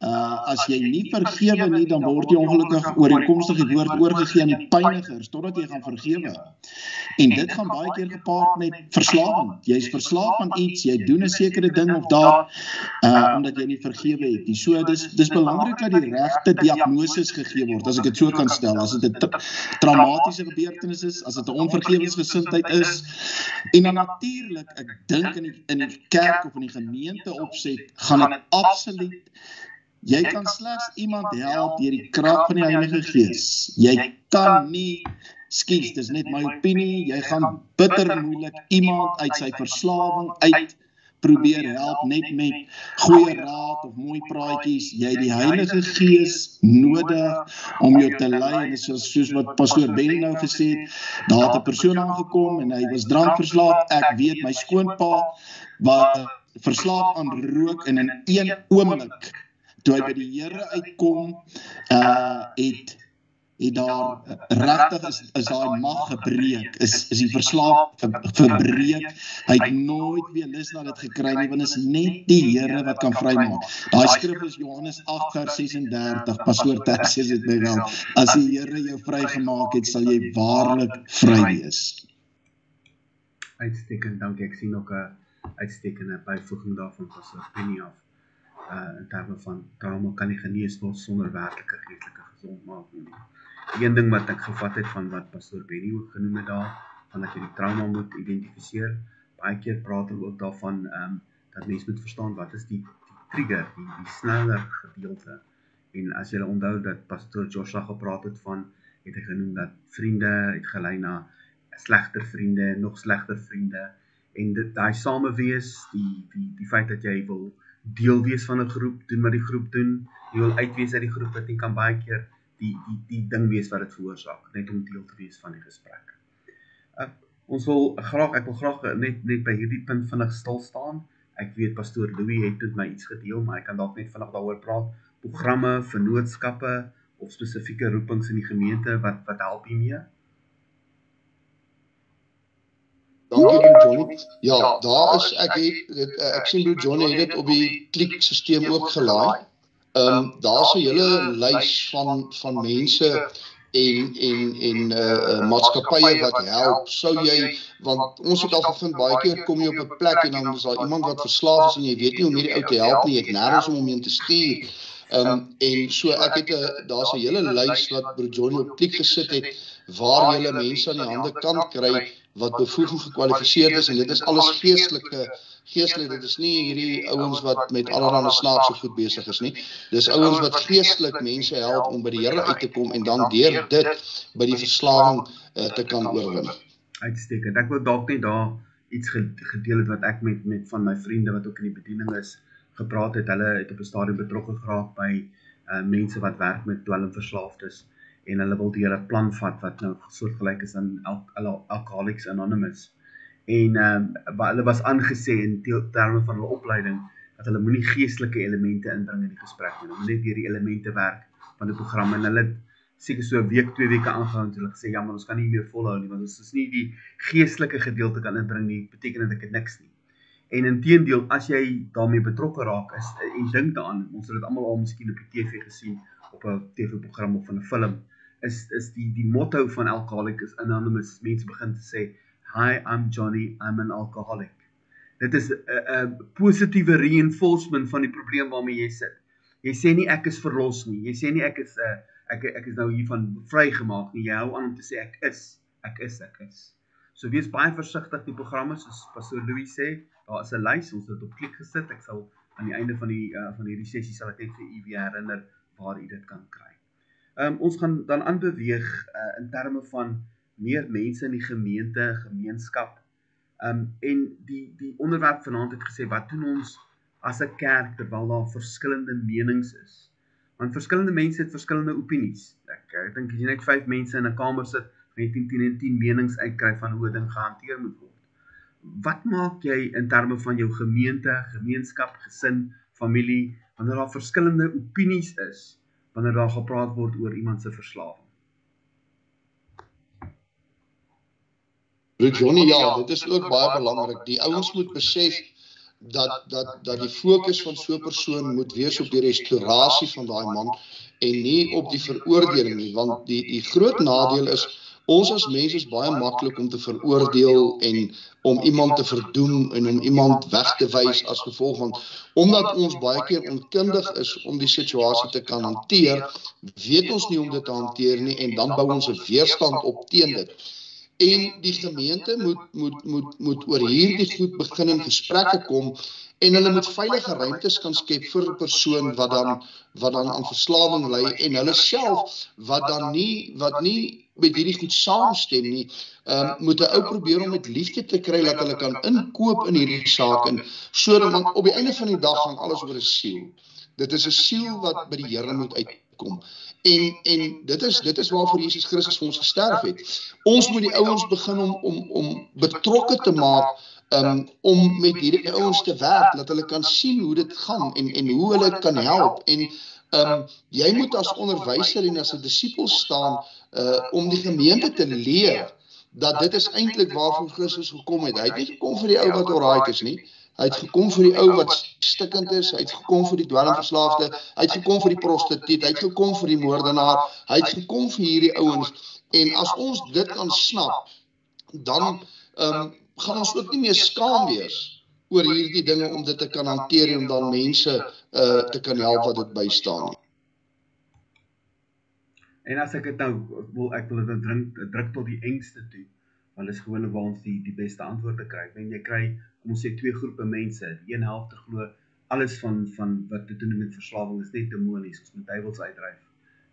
As jy nie vergewe nie, dan word jy ongelukkig ooreenkomstig die woord oorgegee aan die pynigers, totdat jy gaan vergewe. En dit gaan baie keer gepaard met verslawing. Jy is verslaaf aan iets, jy doen 'n sekere ding of daar, omdat jy nie vergewe het nie. So dis belangrik dat die regte diagnose gegee word, as ek dit so kan stel, as dit 'n traumatiese gebeurtenis is, as dit 'n onvergewensgesindheid is, en dan natuurlik, ek dink in die kerk of in die gemeente opset, gaan dit absoluut. Jy kan slegs iemand help deur die krag van die Heilige Gees. Jy kan nie, skies, dis net my opinie, jy gaan bitter moeilik iemand uit sy verslawing uit probeer help net met goeie raad of mooi praatjies. Jy het die Heilige Gees nodig om jou te lei, en soos wat pastoor Benny nou gesê het, daar het 'n persoon aangekom en hy was drankverslaaf. Ek weet my skoonpa was verslaaf aan rook, en in een oomblik toe hy by die Here uitkom, het daar regtig is daai mag gebreek, is die verslaaf verbreek. Hy het nooit weer lus na dit gekry nie, want is net die Here wat kan vrymaak. Daai skrif is Johannes 8 vers 36, pastoor Tertius het my wel, as die Here jou vrygemaak het, sal jy waarlik vry wees. Uitstekend, dankie. Ek sien ook 'n uitstekende byvoeging daarvan pastoor Penny af. In terme van trauma kan nie genees word sonder werklike geestelike gesondmaking nie. Een ding wat ek gevat het van wat pastoor Benny ook genoem het daar, van dat jy die trauma moet identifiseer. Baie keer praat hulle ook daarvan dat mens moet verstaan wat is die trigger, die sneller gedeelte. En as jy onthou dat pastoor Joshua gepraat het van, het hy genoem dat vriende het gelei na slegter vriende, nog slegter vriende. En daai samewees, die feit dat jy wil deel wees van 'n groep, doen wat die groep doen, jy wil uitwees uit die groep, dit kan baie keer die ding wees wat dit veroorsaak, net om deel te wees van die gesprek. Ek wil graag net by hierdie punt vinnig stil staan. Ek weet pastoor Louis het met my iets gedeel, maar ek kan dalk net vinnig daaroor praat. Programme, vennootskappe of spesifieke roepings in die gemeente, wat help jy mee? Dankie broer Johnny. Ja, daar is ek sien broer Johnny het dit op die klikstelsel ook gelaai. Daar's 'n hele lys van mense en maatskappye wat help. Sou jy, want ons het al gevind baie keer kom jy op 'n plek en dan is daar iemand wat verslaaf is en jy weet nie hoe om hierdie ou te help nie, jy het nêrens om hom te stuur. En so daar's 'n hele lys wat broer Johnny op klik gesit het waar jy mense aan die hande kan kry wat bevoegd en gekwalifiseerd is, en dit is alles geestelik, dit is nie hierdie ouens wat met allerlei snaakse goed besig is nie, dis ouens wat geestelik mense help om by die Here uit te kom en dan deur dit by die verslawing te kan oorwin. Uitstekend, ek wil dalk net daar iets gedeel het wat ek met van my vriende wat ook in die bediening is, gepraat het. Hulle het op 'n stadium betrokke geraak by mense wat werk met dwelmverslaafdes, en hulle wil deur 'n plan vat wat nou soortgelyk is aan Alcoholics Anonymous. En hulle was aangesê in terme van hulle opleiding dat hulle moenie geestelike elemente inbring in die gesprek nie. Hulle moet net deur die elemente werk van die program, en hulle het seker so 'n week, 2 weke aangehou en hulle gesê ja, maar ons kan nie meer volhou nie, want ons is nie die geestelike gedeelte kan inbring nie, beteken dit ek niks nie. En inteendeel, as jy daarmee betrokke raak is, en dink daaraan, ons het dit almal al miskien op die TV gesien, op 'n TV-program of in 'n film, is die motto van Alcoholics Anonymous, mense begin te sê, "Hi, I'm Johnny, I'm an alcoholic." Dit is 'n positiewe reinforcement van die probleem waarmee jy sit. Jy sê nie ek is verlos nie, jy sê nie ek is nou hiervan vrygemaak nie, jy hou aan om te sê ek is. So wees baie versigtig die programme, soos pastoor Louis sê, daar is 'n lys, ons het dit op klik gesit, ek sal aan die einde van hierdie sessie sal ek net vir u weer herinner waar u dit kan kry. Ons gaan dan aanbeweeg in terme van meer mense in die gemeenskap. En die onderwerp vanaand het gesê, wat doen ons as 'n kerk terwyl daar verskillende menings is? Want verskillende mense het verskillende opinies. Ek dink as jy net 5 mense in 'n kamer sit, gaan jy 10 menings uitkry van hoe 'n ding gehanteer moet word. Wat maak jy in terme van jou gemeente, gemeenskap, gesin, familie, wanneer daar verskillende opinies is, wanneer daar gepraat word oor iemand se verslawing? Johnny, ja, dit is ook baie belangrik. Die ouens moet besef dat die fokus van so 'n persoon moet wees op die restaurasie van daai man en nie op die veroordeling nie, want die groot nadeel is, ons as mense is baie maklik om te veroordeel en om iemand te verdoem en om iemand weg te wys as gevolg van, omdat ons baie keer onkundig is om die situasie te kan hanteer, weet ons nie om dit te hanteer nie en dan bou ons 'n weerstand op teen dit. En die gemeente moet oor hierdie goed begin in gesprekke kom en hulle moet veilige ruimtes kan skep vir 'n persoon wat dan aan verslawing ly en hulle self wat nie met hierdie goed saamstem nie, moet 'n ou probeer om met liefde te kry dat hulle kan inkoop in hierdie saak en sodat want op die einde van die dag gaan alles oor 'n siel. Dit is 'n siel wat by die Here moet uitkom. En dit is waarvoor Jesus Christus vir ons gesterf het. Ons moet die ouens begin om betrokke te maak om met hierdie ouens te werk, dat hulle kan sien hoe dit gaan en hoe hulle kan help. En jy moet as onderwyser en as 'n disipel staan om die gemeente te leer dat dit is eintlik waarvoor Christus gekom het. Hy het nie gekom vir die ou wat alright is nie. Hy het gekom vir die ou wat stikkend is, hy het gekom vir die dwelmverslaafde, hy het gekom vir die prostituut, hy het gekom vir die moordenaar, hy het gekom vir hierdie ouens. En as ons dit kan snap, dan gaan ons ook nie meer skaam wees oor hierdie dinge om dit te kan hanteer en om dan mense te kan help wat dit bystaan nie. En as ek dit nou, ek wil dit druk tot die engste toe, want dit is gewoon waar ons die beste antwoorde kry. En jy kry, kom ons sê, twee groepe mense, die een helfte glo, alles van wat te doen met verslawing is net demonies, ons moet duivels uitdryf.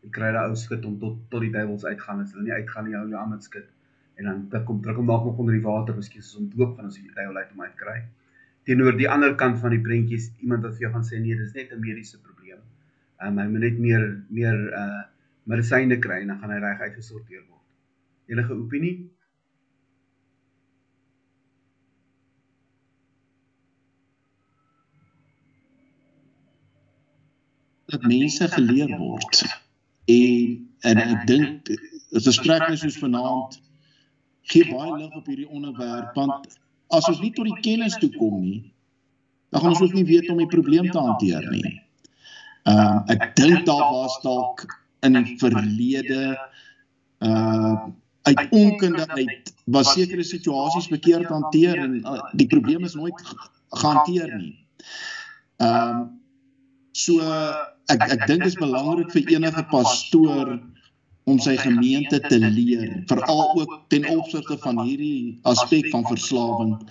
Jy kry daai ou skit om tot die duivels uitgaan, as hulle nie uitgaan nie, hou jy aan met skit, en dan druk hom dalk nog onder die water, miskien soos om doop gaan, as jy die duivel uit hom uitkry. Teenoor die ander kant van die prentjies, iemand wat vir jou gaan sê, nee, dit is net 'n mediese probleem. Hy moet net meer medisyne kry, en dan gaan hy reg uitgesorteer word. Enige opinie? Dat mense geleer word. En ek dink, 'n gesprek soos vanaand gee baie lig op hierdie onderwerp, want as ons nie tot die kennis toe kom nie, dan gaan ons ook nie weet om die probleem te hanteer nie. Ek dink daar was dalk in die verlede uit onkunde uit was sekere situasies verkeerd hanteer en die probleem is nooit gehanteer nie. So ek dink dit is belangrik vir enige pastoor om sy gemeente te leer, veral ook ten opsigte van hierdie aspek van verslawing,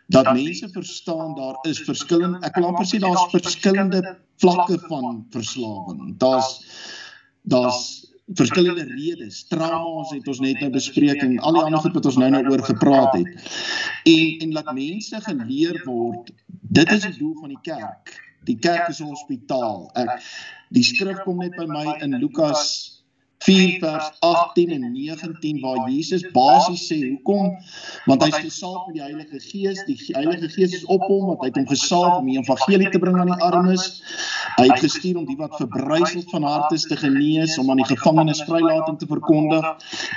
dat mense verstaan daar is verskillende, ek wil amper sê daar's verskillende vlakke van verslawing. Daar's verskillende redes, trauma's het ons net nou bespreek en al die ander goed wat ons nou oor gepraat het. En laat mense geleer word, dit is die doel van die kerk. Die kerk is 'n hospitaal. Die skrif kom net by my in Lukas 4 vers 18 en 19 waar Jesus basies sê, hoekom? Want hy is gesalf met die Heilige Gees, die Heilige Gees is op hom, want hy het hom gesalf om die evangelie te bring aan die armes, hy het gestuur om die wat verbryseld van hart is te genees, om aan die gevangenes vrylating te verkondig,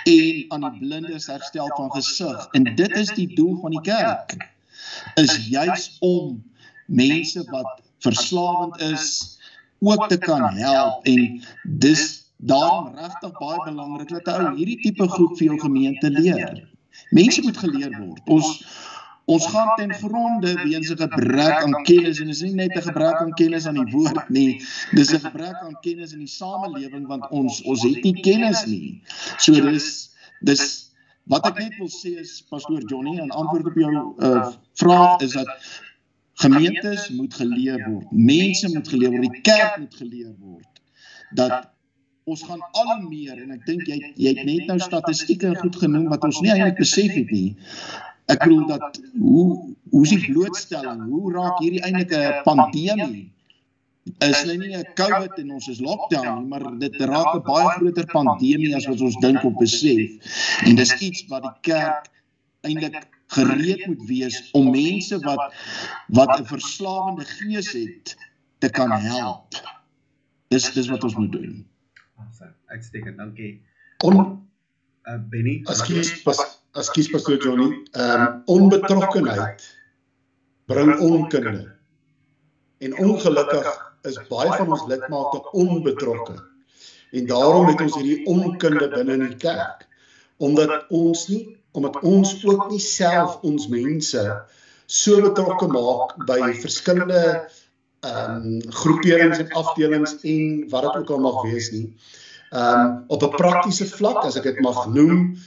en aan die blindes herstel van gesig, en dit is die doel van die kerk, is juis om mense wat verslawend is, ook te kan help, en dis daarom regtig baie belangrik dat ou hierdie tipe groep vir jou gemeente leer. Mense moet geleer word. Ons gaan ten gronde weens 'n gebrek aan kennis, en dit is nie net 'n gebrek aan kennis aan die woord nie, dis 'n gebrek aan kennis in die samelewing, want ons het nie kennis nie. So dis wat ek net wil sê is, Pastoor Johnny, in antwoord op jou vraag is dat gemeentes moet geleer word, mense moet geleer word, die kerk moet geleer word, dat ons gaan al meer, en ek dink jy het net nou statistieke goed genoem wat ons nie eintlik besef het nie. Ek bedoel dat, hoe is die blootstelling, hoe raak hierdie eintlik 'n pandemie, is nou nie 'n COVID en ons is lockdown nie, maar dit raak 'n baie groter pandemie as wat ons dink of besef, en dis iets wat die kerk eintlik gereed moet wees om mense wat 'n verslawende gees het, te kan help. Dis wat ons moet doen. Uitstekend, dankie. Benny, Ekskuus Pastoor Johnny, onbetrokkenheid bring onkunde. En ongelukkig is baie van ons lidmate onbetrokke. En daarom het ons hierdie onkunde binne in die kerk, omdat ons ook nie self ons mense so betrokke maak by verskillende groeperings en afdelings en wat dit ook al mag wees nie. Op 'n praktiese vlak, as ek dit mag noem,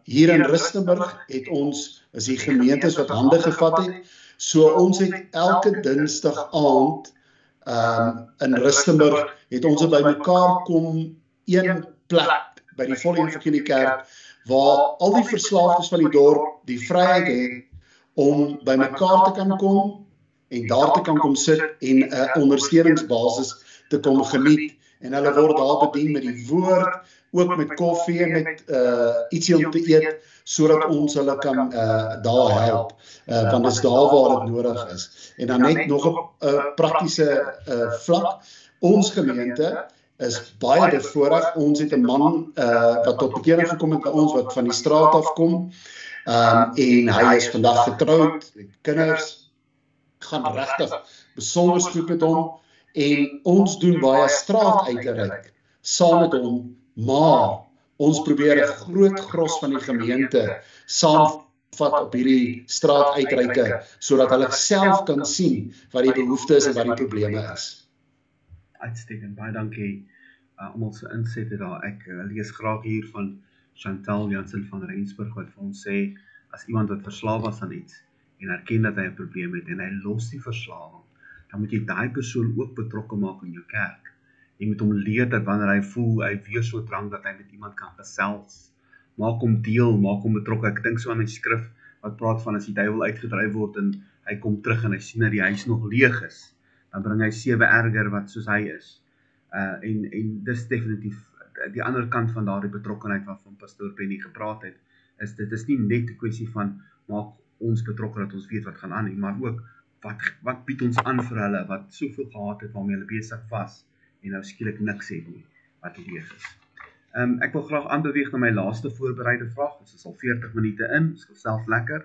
hier in Rustenburg het ons, is die gemeentes wat hande gevat het, so ons het elke Dinsdag aand in Rustenburg het ons bymekaar kom een plek by die Volle Evangelie Kerk waar al die verslaafdes van die dorp die vryheid het om bymekaar te kan kom en daar te kan kom sit en 'n ondersteuningsbasis te kom geniet en hulle word daar bedien met die woord, ook met koffie en met ietsie om te eet sodat ons hulle kan daar help, want dit is daar waar dit nodig is. En dan net nog op 'n praktiese vlak, ons gemeente is baie bevoorreg. Ons het 'n man wat tot bekering gekom het by ons wat van die straat af kom, en hy is vandag getroud, het kinders, gaan regtig besonder goed met hom en ons doen baie straatuitreik saam met hom, maar ons probeer 'n groot gros van die gemeente saamvat op hierdie straatuitreike sodat hulle self kan sien wat die behoeftes en wat die probleme is. Uitstekend, baie dankie almal se insette daar. Ek lees graag hier van Chantal Jansen van Rensburg wat vir ons sê, as iemand wat verslaaf was aan iets en erken dat hy 'n probleem het en hy los die verslawing, dan moet jy daai persoon ook betrokke maak in jou kerk. Jy moet hom leer dat wanneer hy voel, hy weer so drang dat hy met iemand kan gesels, maak hom deel, maak hom betrokke. Ek dink so aan die skrif wat praat van as die duiwel uitgedryf word en hy kom terug en hy sien dat die huis nog leeg is, dan bring hy 7 erger wat soos hy is. En dis definitief die ander kant van daardie betrokkenheid waarvan pastoor Penny gepraat het, is dit is nie net 'n kwessie van maak ons betrokke dat ons weet wat gaan aan nie, maar ook wat bied ons aan vir hulle wat soveel gehad het waarmee hulle besig was en nou skielik niks het nie wat leeg is. Ek wil graag aanbeweeg na my laaste voorbereide vraag. Ons is al 40 minute in, ons is self lekker.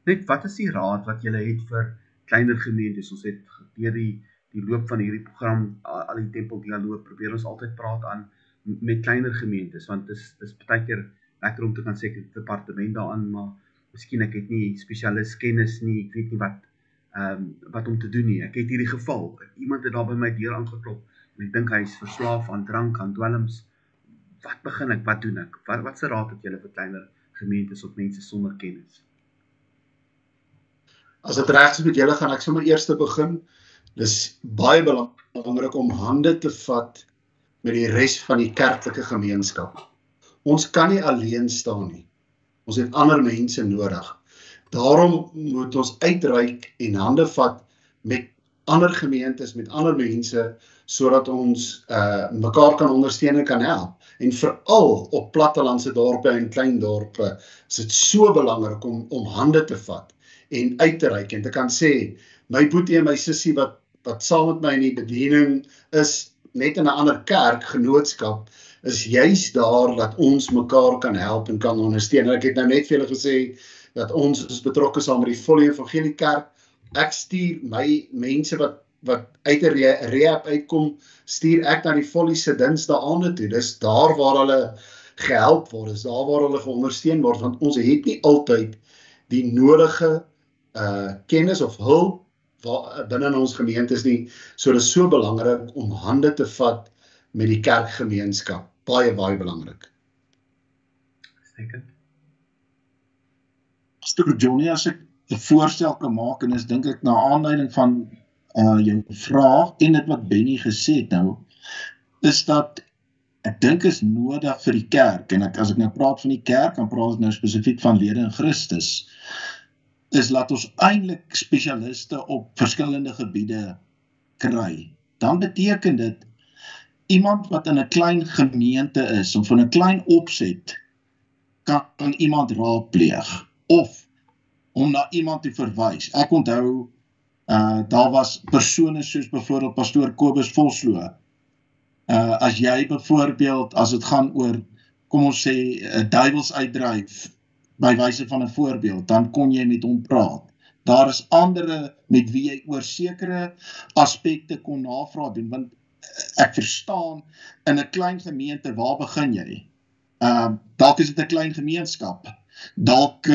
Net wat is die raad wat julle het vir kleiner gemeentes? Ons het deur die loop van hierdie program, al die tempeldialoog, probeer ons altyd praat aan met kleiner gemeentes, want dis baie keer lekker om te kan sê, ek het 'n departement daaraan, maar miskien ek het nie spesialis kennis nie, ek weet nie wat om te doen nie. Ek het hierdie geval, iemand het daar by my deur aangeklop, en ek dink hy is verslaaf aan drank, aan dwelms. Wat begin ek, wat doen ek? Wat se raad het julle vir kleiner gemeentes of mense sonder kennis? As dit reg is met julle, gaan ek sommer eers begin. Dis baie belangrik om hande te vat met die res van die kerklike gemeenskap. Ons kan nie alleen staan nie. Ons het ander mense nodig. Daarom moet ons uitreik en hande vat met ander gemeentes, met ander mense, sodat ons mekaar kan ondersteun en kan help. En veral op plattelandse dorpe en klein dorpe is dit so belangrik om hande te vat en uit te reik en te kan sê, my boetie en my sussie wat saam met my in die bediening is, net in 'n ander kerk, genootskap, is juist daar dat ons mekaar kan help en kan ondersteun. Ek het nou net vir julle gesê dat ons is betrokke saam met die Volle Evangelie Kerk. Ek stuur my mense wat uit 'n rehab uitkom, stuur ek na die Volle se dinsdae toe. Dis daar waar hulle gehelp word, dis daar waar hulle geondersteun word, want ons het nie altyd die nodige kennis of hulp binne in ons gemeentes nie. So dit is so belangrik om hande te vat met die kerkgemeenskap. Baie belangrik. Uitstekend. Pastor Johnny, as ek 'n voorstel kan maak, en is dink ek na aanleiding van jou vraag en dit wat Benny gesê het nou, is dat ek dink is nodig vir die kerk, en as ek nou praat van die kerk, dan praat ek nou spesifiek van lede in Christus, is laat ons eintlik spesialiste op verskillende gebiede kry. Dan beteken dit, iemand wat in 'n klein gemeente is, of in 'n klein opset, kan iemand raadpleeg, of om na iemand te verwys. Ek onthou, daar was persone soos byvoorbeeld pastoor Kobus Vosloo. As jy byvoorbeeld, as dit gaan oor, kom ons sê, duiwels uitdryf, by wyse van 'n voorbeeld, dan kon jy met hom praat. Daar is andere met wie jy oor sekere aspekte kon navraag doen, want ek verstaan, in 'n klein gemeente, waar begin jy? Dalk is dit 'n klein gemeenskap, dalk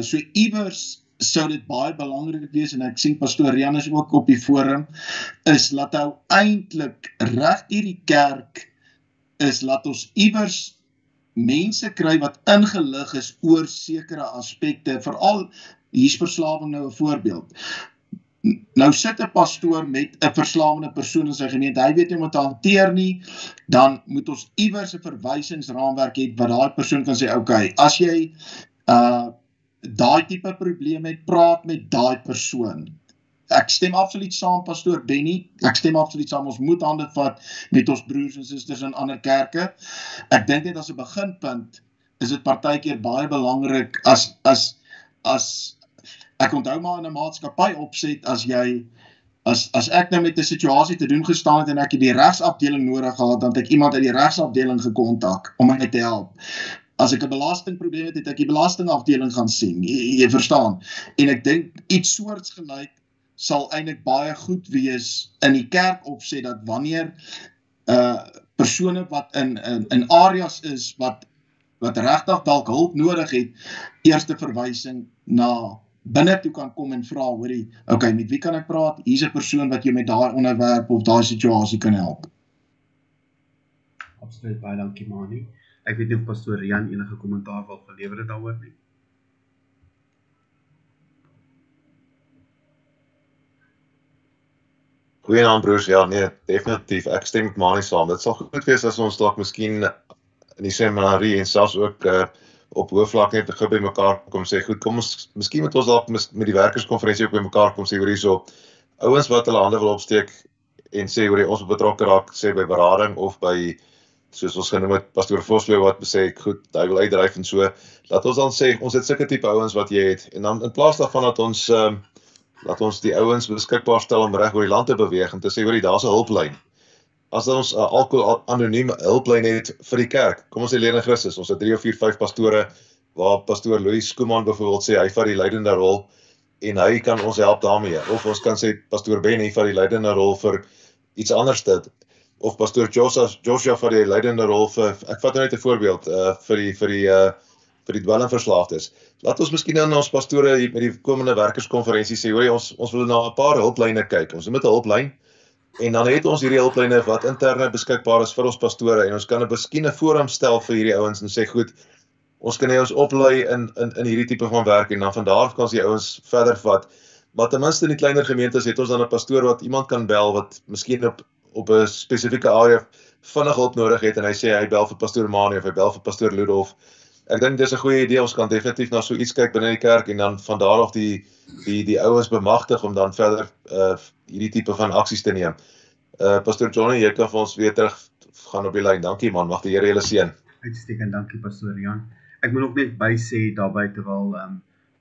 so iewers sou dit baie belangrik wees, en ek sien pastoor Rian is ook op die forum, is laat hy eintlik reg deur die kerk is laat ons iewers mense kry wat ingelig is oor sekere aspekte, veral hier's verslawing nou 'n voorbeeld. Nou sit 'n pastoor met 'n verslawende persoon in sy gemeente, hy weet nie hoe om te hanteer nie, dan moet ons iewers 'n verwysingsraamwerk hê wat daai persoon kan sê, okay, as jy daai tipe probleem het, praat met daai persoon. Ek stem absoluut saam, pastoor Benny, ek stem absoluut saam, ons moet hande vat met ons broers en susters in ander kerke. Ek dink net as 'n beginpunt, is dit partykeer baie belangrik, as ek onthou maar in 'n maatskappy opset, as ek nou met 'n situasie te doen gestaan het en ek het die regsafdeling nodig gehad, dan het ek iemand uit die regsafdeling gekontak om my te help. As ek 'n belastingprobleem het, het ek die belastingafdeling gaan sien, jy verstaan. En ek dink iets soortgelyk sal eintlik baie goed wees in die kerk opset, dat wanneer persone wat in areas is wat regtig dalk hulp nodig het, eerste verwysing na binne toe kan kom en vra, hoorie, okay, met wie kan ek praat? Hier's 'n persoon wat jou met daai onderwerp of daai situasie kan help. Absoluut, baie dankie Mani. Ek weet nie of pastoor Rian enige kommentaar wil gelewer het daaroor nie. Goeienaand broers, ja nee, definitief, ek stem met Mani saam. Dit sal goed wees as ons dalk miskien in die seminarie en selfs ook op hoofvlak net gou by mekaar kom sê, goed, kom ons, miskien moet ons dalk met die werkerskonferensie ook by mekaar kom sê, hoor hierso, ouens wat hulle hande wil opsteek en sê, hoor ons betrokke raak, sê by berading of by, soos ons genoem het, pastoor Vosloo wat sê, goed, hy wil uitdryf en so, laat ons dan sê, ons het sulke tipe ouens wat jy het, en dan in plaas daarvan dat ons die ouens beskikbaar stel om reg oor die land te beweeg en te sê, hoor, daar's 'n hulplyn. As ons 'n alkohol anoniem hulplyn het vir die kerk, kom ons sê Leer in Christus, ons het 3 of 4, 5 pastore, waar pastoor Louis Koeman byvoorbeeld sê, hy vat die leidende rol, en hy kan ons help daarmee, of ons kan sê, pastoor Benny vat die leidende rol vir iets anders dit, of pastoor Joshua vat die leidende rol vir, ek vat nou net 'n voorbeeld, vir die dwelmverslaafdes. Laat ons miskien aan ons pastore met die komende werkerskonferensie sê, hoor, ons wil na 'n paar hulplyne kyk, ons moet 'n hulplyn, en dan het ons hierdie hulplyne wat interne beskikbaar is vir ons pastore, en ons kan miskien 'n forum stel vir hierdie ouens en sê, goed, ons kan ons oplei in hierdie tipe van werk, en dan van daar af kan ons die ouens verder vat, maar ten minste in die kleiner gemeentes het ons dan 'n pastoor wat iemand kan bel, wat miskien op 'n spesifieke area vinnig hulp nodig het, en hy sê, hy bel vir pastoor Mani, of hy bel vir pastoor Ludolf. Ek dink dis 'n goeie idee, ons kan definitief na so iets kyk binne die kerk, en dan van daar af die ouens bemagtig om dan verder hierdie tipe van aksies te neem. Pastoor Johnny, jy kan vir ons weer terug gaan op die lyn. Dankie man, mag die Here julle seën. Uitstekend, dankie pastoor Jan. Ek moet ook net by sê daarby, terwyl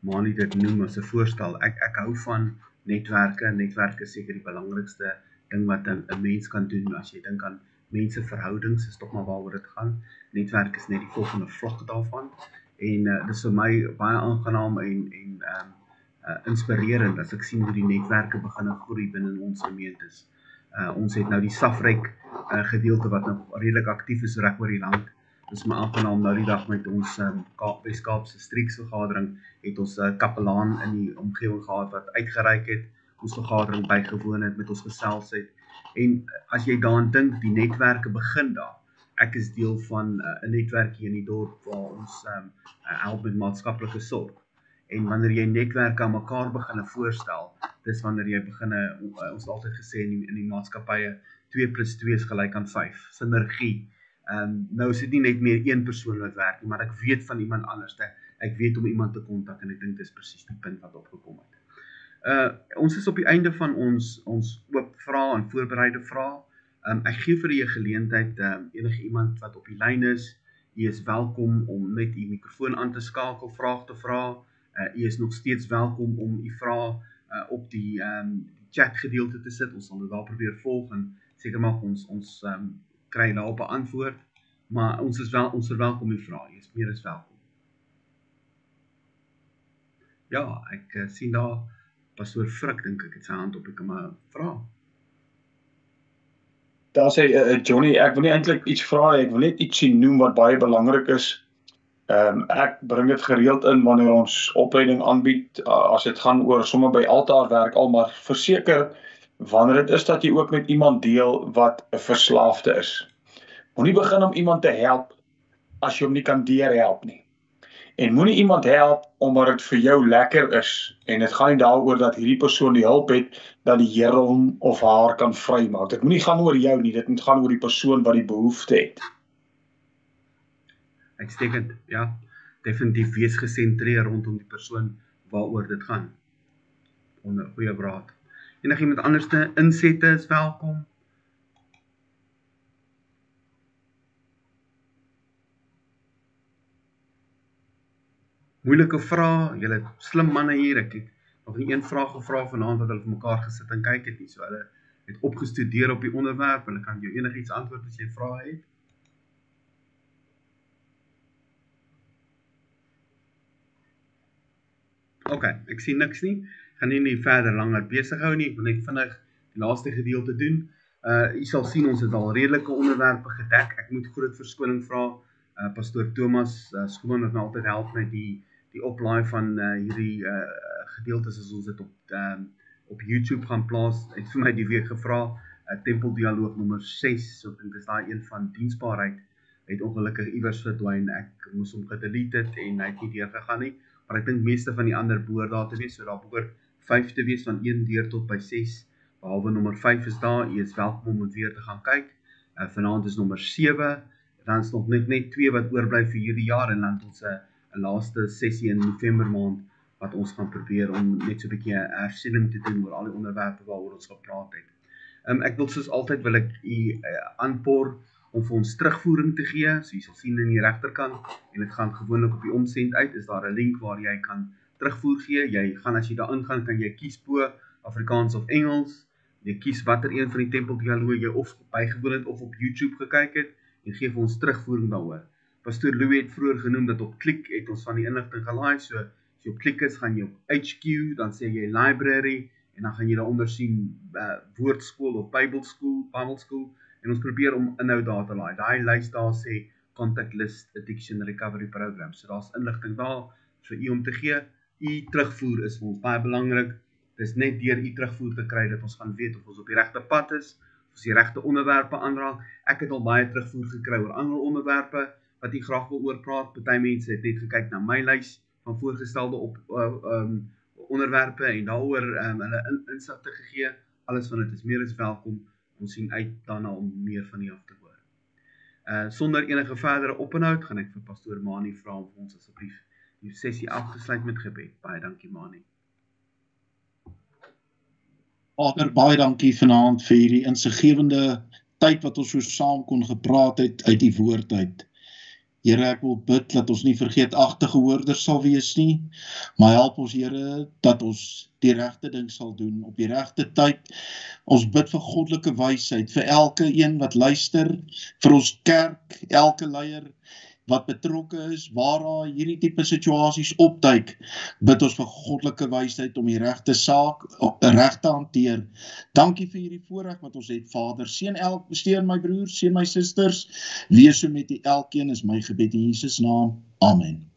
Mani dit noem as 'n voorstel, ek hou van netwerke. Netwerke is seker die belangrikste ding wat 'n mens kan doen, as jy dink aan menseverhoudings, is tog maar waaroor dit gaan. Netwerk is net die volgende vlak daarvan, en dis vir my baie aangenaam en inspirerend as ek sien hoe die netwerke begin groei binne ons gemeentes. Ons het nou die Safrek gedeelte wat nou redelik aktief is reg oor die land. Dit is my aangenaam nou die dag met ons Weskaapse streeksvergadering, het ons 'n kapelaan in die omgewing gehad wat uitgereik het, ons vergadering bygewoon het, met ons gesels het. En as jy daaraan dink, die netwerke begin daar. Ek is deel van 'n netwerk hier in die dorp waar ons help met maatskaplike sorg. En wanneer jy netwerke aan mekaar begin voorstel, dis wanneer jy begin, ons altyd gesê in die maatskappye, 2 + 2 is gelyk aan 5, sinergie. Nou is dit nie net meer een persoon wat werk nie, maar ek weet van iemand anders, ek weet om iemand te kontak, en ek dink dis presies die punt wat opgekom het. Ons is op die einde van ons oop vrae en voorbereide vrae. Ek gee vir u 'n geleentheid, enige iemand wat op die lyn is, u is welkom om net u mikrofoon aan te skakel, vraag te vra. U is nog steeds welkom om u vrae op die chat gedeelte te sit. Ons sal dit daar probeer volg en seker maak ons kry daarop 'n antwoord. Maar ons is welkom u vrae. U is meer as welkom. Ja, ek sien daar pastoor Frik, dink ek het sy hand op, ek kan maar vra. Daar sê Johnny, ek wil nie eintlik iets vra, ek wil net ietsie noem wat baie belangrik is. Ek bring dit gereeld in wanneer ons opleiding aanbied, as dit gaan oor sommer by altaarwerk al, maar verseker wanneer dit is dat jy ook met iemand deel wat 'n verslaafde is. Moenie begin om iemand te help as jy hom nie kan deurhelp nie. En moenie iemand help omdat dit vir jou lekker is en dit gaan nie daaroor dat hierdie persoon die hulp het dat die Here hom of haar kan vrymaak. Dit moenie gaan oor jou nie, dit moet gaan oor die persoon wat die behoefte het. Uitstekend, ja. Definitief wees gesentreer rondom die persoon waaroor dit gaan. Onder goeie raad. Enigiemand anderste insette is welkom. Moeilike vrae, julle slim manne hier, ek het nog nie een vraag gevra vanaand wat hulle vir mekaar gesit en kyk het nie, so hulle het opgestudeer op die onderwerp, hulle kan jou enigiets antwoord as jy vrae het. Ok, ek sien niks nie, ek gaan nie verder langer besig hou nie, ek wil net vinnig die laaste gedeelte doen. Jy sal sien, ons het al redelike onderwerpe gedek, ek moet groot verskoning vra, Pastoor Thomas Schoeman wat my altyd help met die oplaai van hierdie gedeeltes as ons dit op YouTube gaan plaas, het vir my die week gevra, Tempeldialoog nommer 6, so ek dink is daar een van diensbaarheid, het ongelukkig iewers verdwyn, ek moes hom gedelete het en hy het nie deurgegaan nie, maar ek dink meeste van die ander behoort daar te wees, so daar behoort 5 te wees van 1 deur tot by 6, behalwe nommer 5 is daar, jy is welkom om weer te gaan kyk, vanaand is nommer 7, dan is nog net 2 wat oorbly vir hierdie jaar en dan ons 'n laaste sessie in November maand wat ons gaan probeer om net so 'n bietjie 'n hersiening te doen oor al die onderwerpe waaroor ons gepraat het. Ek wil soos altyd wil ek u aanpoor om vir ons terugvoering te gee, so jy sal sien in die regterkant en dit gaan gewoonlik op die omsend uit, is daar 'n link waar jy kan terugvoer gee. Jy gaan as jy daarin gaan kan jy kies bo Afrikaans of Engels. Jy kies watter een van die Tempeldialoog jy of bygewoon het of op YouTube gekyk het en gee vir ons terugvoering daaroor. Pastoor Louis het vroeër genoem dat op klik het ons van die inligting gelaai, so as jy op klik is, gaan jy op HQ, dan sê jy library, en dan gaan jy daaronder sien woordskool of Bybelskool, en ons probeer om inhoud daar te laai. Daai lys daar sê Contact List Addiction Recovery Program, so daar's inligting daar vir u om te gee. U terugvoer is vir ons baie belangrik, dis net deur u terugvoer te kry dat ons gaan weet of ons op die regte pad is, of ons die regte onderwerpe aanraak. Ek het al baie terugvoer gekry oor ander onderwerpe, wat ek graag wil oor praat. Party mense het net gekyk na my lys van voorgestelde onderwerpe en daaroor hulle insigte gegee. Alles van dit is meer as welkom. Ons sien uit daarna om meer van u af te hoor. Sonder enige verdere openhoud gaan ek vir Pastoor Mani vra om vir ons asseblief die sessie afgesluit met gebed. Baie dankie Mani. Vader, baie dankie vanaand vir hierdie insiggewende tyd wat ons so saam kon gepraat het uit die woord uit. Here, ek wil bid dat ons nie vergeetagtige hoorders sal wees nie, maar help ons Here dat ons die regte ding sal doen op die regte tyd. Ons bid vir goddelike wysheid vir elke een wat luister, vir ons kerk, elke leier wat betrokke is, waar daar hierdie tipe situasies opduik, bid ons vir goddelike wysheid om die regte saak reg te hanteer. Dankie vir hierdie voorreg wat ons het, Vader. Seën my broers, seën my susters, wees so met die elkeen is my gebed in Jesus naam. Amen.